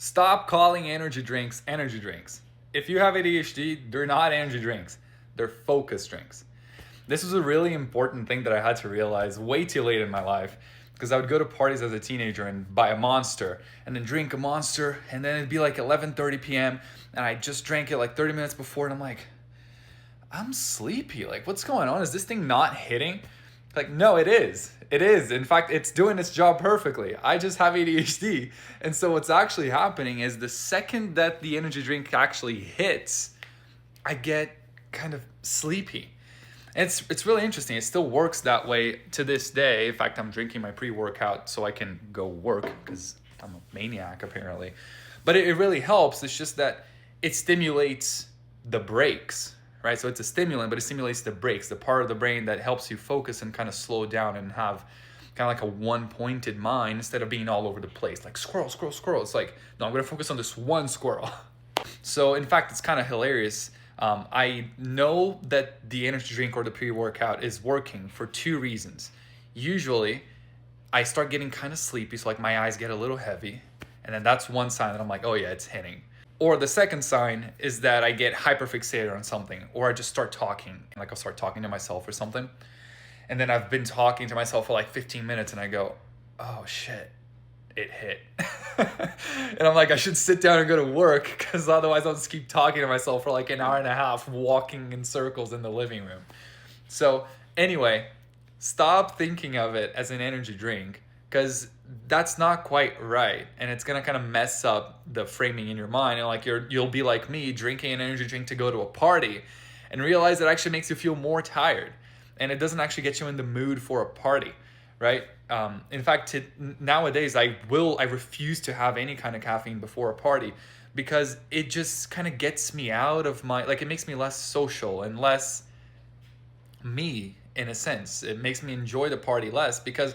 Stop calling energy drinks energy drinks. If you have ADHD, they're not energy drinks. They're focus drinks. This was a really important thing that I had to realize way too late in my life, because I would go to parties as a teenager and buy a Monster and then drink a Monster, and then it'd be like 11:30 p.m. and I just drank it like 30 minutes before, and I'm like, I'm sleepy. Like, what's going on? Is this thing not hitting? Like, no, it is. It is. In fact, it's doing its job perfectly. I just have ADHD. And so what's actually happening is the second that the energy drink actually hits, I get kind of sleepy. And it's really interesting. It still works that way to this day. In fact, I'm drinking my pre-workout so I can go work because I'm a maniac apparently. But it really helps. It's just that it stimulates the brakes, right? So it's a stimulant, but it stimulates the brakes, the part of the brain that helps you focus and kind of slow down and have kind of like a one-pointed mind instead of being all over the place, like squirrel, squirrel, squirrel. It's like, no, I'm going to focus on this one squirrel. So in fact, it's kind of hilarious. I know that the energy drink or the pre-workout is working for two reasons. Usually, I start getting kind of sleepy, so like my eyes get a little heavy, and then that's one sign that I'm like, oh yeah, it's hitting. Or the second sign is that I get hyperfixated on something, or I just start talking, like I'll start talking to myself or something, and then I've been talking to myself for like 15 minutes, and I go, oh shit, it hit. And I'm like, I should sit down and go to work, because otherwise I'll just keep talking to myself for like an hour and a half, walking in circles in the living room. So anyway, stop thinking of it as an energy drink, because that's not quite right, and it's gonna kind of mess up the framing in your mind. And like you'll be like me, drinking an energy drink to go to a party, and realize it actually makes you feel more tired, and it doesn't actually get you in the mood for a party, right? In fact, nowadays I refuse to have any kind of caffeine before a party, because it just kind of gets me out of my, like, it makes me less social and less me in a sense. It makes me enjoy the party less, because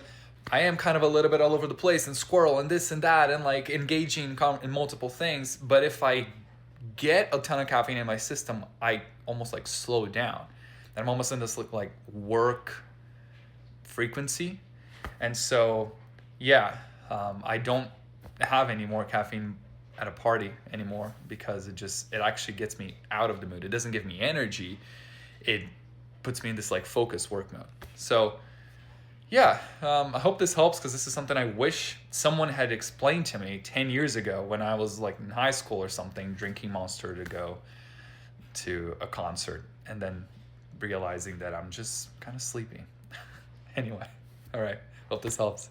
I am kind of a little bit all over the place and squirrel and this and that and like engaging in multiple things. But if I get a ton of caffeine in my system, I almost like slow down. And I'm almost in this like work frequency. And so, yeah, I don't have any more caffeine at a party anymore, because it actually gets me out of the mood. It doesn't give me energy. It puts me in this like focus work mode. So yeah, I hope this helps, because this is something I wish someone had explained to me 10 years ago when I was like in high school or something, drinking Monster to go to a concert, and then realizing that I'm just kind of sleepy. Anyway, all right, hope this helps.